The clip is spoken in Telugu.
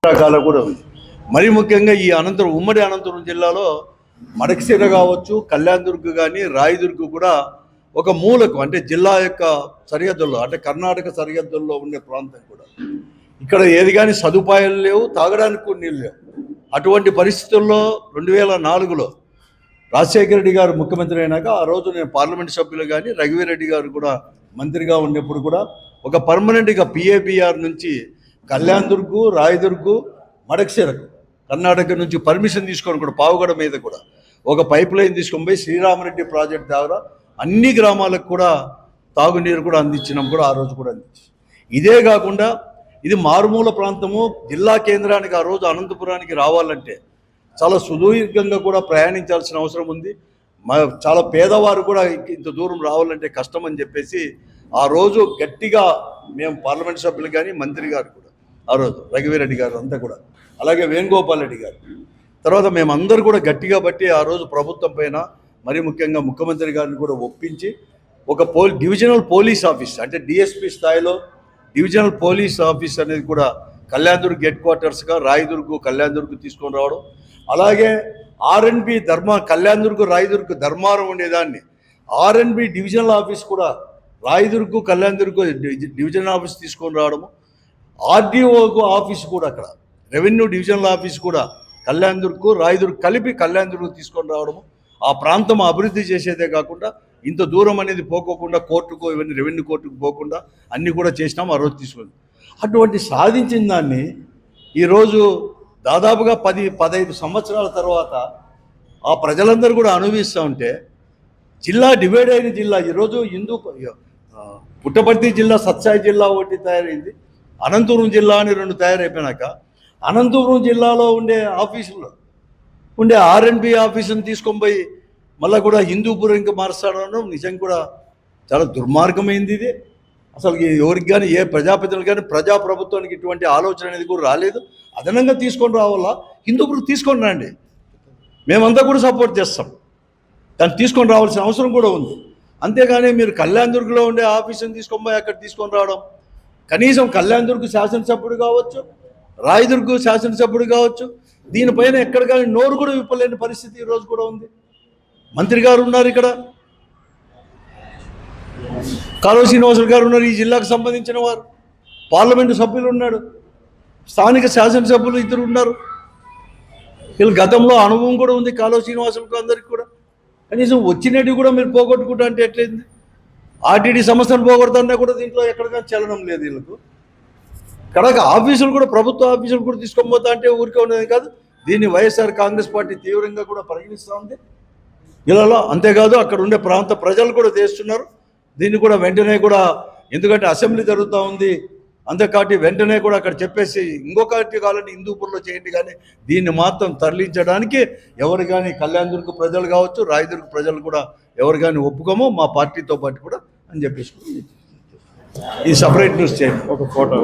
రకాల కూడా ఉంది. మరి ముఖ్యంగా ఈ అనంతపురం ఉమ్మడి అనంతపురం జిల్లాలో మడకశిర కావచ్చు, కళ్యాణదుర్గ్ కానీ రాయదుర్గ్ కూడా ఒక మూలకు అంటే జిల్లా యొక్క సరిహద్దుల్లో అంటే కర్ణాటక సరిహద్దుల్లో ఉండే ప్రాంతం కూడా ఇక్కడ ఏది కానీ సదుపాయాలు లేవు, తాగడానికి కూడా నీళ్ళు లేవు. అటువంటి పరిస్థితుల్లో 2004లో రాజశేఖర రెడ్డి గారు ముఖ్యమంత్రి అయినాక ఆ రోజు నేను పార్లమెంట్ సభ్యులు కానీ రఘువీరెడ్డి గారు కూడా మంత్రిగా ఉన్నప్పుడు కూడా ఒక పర్మనెంట్గా పిఏబిఆర్ నుంచి కళ్యాణదుర్గ్, రాయదుర్గ్, మడకశిరకు కర్ణాటక నుంచి పర్మిషన్ తీసుకొని కూడా పావుగడ మీద కూడా ఒక పైప్ లైన్ తీసుకొని పోయి శ్రీరామరెడ్డి ప్రాజెక్ట్ ద్వారా అన్ని గ్రామాలకు కూడా తాగునీరు కూడా అందించినాం కూడా ఆ రోజు కూడా అందించి. ఇదే కాకుండా ఇది మారుమూల ప్రాంతము, జిల్లా కేంద్రానికి ఆ రోజు అనంతపురానికి రావాలంటే చాలా సుదీర్ఘంగా కూడా ప్రయాణించాల్సిన అవసరం ఉంది. చాలా పేదవారు కూడా ఇంత దూరం రావాలంటే కష్టం అని చెప్పేసి ఆ రోజు గట్టిగా మేము పార్లమెంట్ సభ్యులు కానీ మంత్రి గారు కూడా ఆ రోజు రఘువీరెడ్డి గారు అంతా కూడా అలాగే వేణుగోపాల్ రెడ్డి గారు తర్వాత మేమందరూ కూడా గట్టిగా బట్టి ఆ రోజు ప్రభుత్వం పైన మరి ముఖ్యంగా ముఖ్యమంత్రి గారిని కూడా ఒప్పించి ఒక డివిజనల్ పోలీస్ ఆఫీస్ అంటే డిఎస్పీ స్థాయిలో డివిజనల్ పోలీస్ ఆఫీస్ అనేది కూడా కళ్యాణదుర్గ్ హెడ్ క్వార్టర్స్గా రాయదుర్గ్, కళ్యాణదుర్గ్ తీసుకొని రావడం. అలాగే ఆర్ఎన్బి కళ్యాణదుర్గ్, రాయదుర్గ్ ధర్మారం ఉండేదాన్ని ఆర్ఎన్బి డివిజనల్ ఆఫీస్ కూడా రాయదుర్గ్, కళ్యాణదుర్గ్ డివిజనల్ ఆఫీస్ తీసుకొని రావడము. ఆర్డీఓ ఆఫీస్ కూడా అక్కడ రెవెన్యూ డివిజనల్ ఆఫీస్ కూడా కళ్యాణదుర్గ్, రాయదుర్గ్ కలిపి కళ్యాణదుర్గ్ తీసుకొని రావడము. ఆ ప్రాంతం అభివృద్ధి చేసేదే కాకుండా ఇంత దూరం అనేది పోకోకుండా కోర్టుకు ఇవన్నీ రెవెన్యూ కోర్టుకు పోకుండా అన్నీ కూడా చేసినాం ఆ రోజు తీసుకొని. అటువంటి సాధించిన దాన్ని ఈరోజు దాదాపుగా 10-15 సంవత్సరాల తర్వాత ఆ ప్రజలందరూ కూడా అనుభవిస్తూ ఉంటే జిల్లా డివైడ్ అయిన జిల్లా ఈరోజు పుట్టపర్తి జిల్లా, సత్సాయి జిల్లా ఒకటి తయారైంది, అనంతపురం జిల్లా అని 2 తయారైపోయినాక అనంతపురం జిల్లాలో ఉండే ఆఫీసుల్లో ఉండే ఆర్ఎన్బి ఆఫీసును తీసుకొని పోయి మళ్ళీ కూడా హిందూపురంకి మార్చడం నిజం కూడా చాలా దుర్మార్గమైంది. ఇది అసలు ఎవరికి కానీ ఏ ప్రజాప్రతినిధులు కానీ ప్రజాప్రభుత్వానికి ఇటువంటి ఆలోచన అనేది కూడా రాలేదు. అదనంగా తీసుకొని రావాలా, హిందూపురం తీసుకొని రండి, మేమంతా కూడా సపోర్ట్ చేస్తాం, దాన్ని తీసుకొని రావాల్సిన అవసరం కూడా ఉంది. అంతేగాని మీరు కళ్యాణదుర్గ్లో ఉండే ఆఫీసుని తీసుకొని పోయి అక్కడ తీసుకొని రావడం, కనీసం కళ్యాణదుర్గ్ శాసనసభ్యుడు కావచ్చు, రాయదుర్గ్ శాసనసభ్యుడు కావచ్చు, దీనిపైన ఎక్కడ కానీ నోరు కూడా విప్పలేని పరిస్థితి ఈరోజు కూడా ఉంది. మంత్రి గారు ఉన్నారు, ఇక్కడ కాలువ శ్రీనివాసులు గారు ఉన్నారు, ఈ జిల్లాకు సంబంధించిన వారు, పార్లమెంటు సభ్యులు ఉన్నాడు, స్థానిక శాసనసభ్యులు 2 ఉన్నారు. వీళ్ళు గతంలో అనుభవం కూడా ఉంది కాలువ శ్రీనివాసులకు అందరికీ కూడా. కనీసం వచ్చినట్టు కూడా మీరు పోగొట్టుకుంటా అంటే ఎట్లయింది? ఆర్టీడీ సంస్థను పోగొడతానే కూడా దీంట్లో ఎక్కడికైనా చలనం లేదు వీళ్ళకు. కనుక ఆఫీసులు కూడా ప్రభుత్వ ఆఫీసులు కూడా తీసుకొని పోతా అంటే ఊరికే ఉండేది కాదు. దీన్ని వైఎస్ఆర్ కాంగ్రెస్ పార్టీ తీవ్రంగా కూడా పరిగణిస్తూ ఉంది జిల్లాలో. అంతేకాదు అక్కడ ఉండే ప్రాంత ప్రజలు కూడా చేస్తున్నారు దీన్ని కూడా వెంటనే కూడా, ఎందుకంటే అసెంబ్లీ జరుగుతూ ఉంది అంతేకాటి వెంటనే కూడా అక్కడ చెప్పేసి ఇంకొకటి కావాలంటే హిందూపూర్లో చేయండి, కానీ దీన్ని మాత్రం తరలించడానికి ఎవరు కానీ కళ్యాణదుర్గ్ ప్రజలు కావచ్చు, రాయదుర్గ్ ప్రజలు కూడా ఎవరు కానీ ఒప్పుకోమో మా పార్టీతో పాటు కూడా అని చెప్పేసి ఈ సపరేట్ న్యూస్ చేయండి ఒక ఫోటో.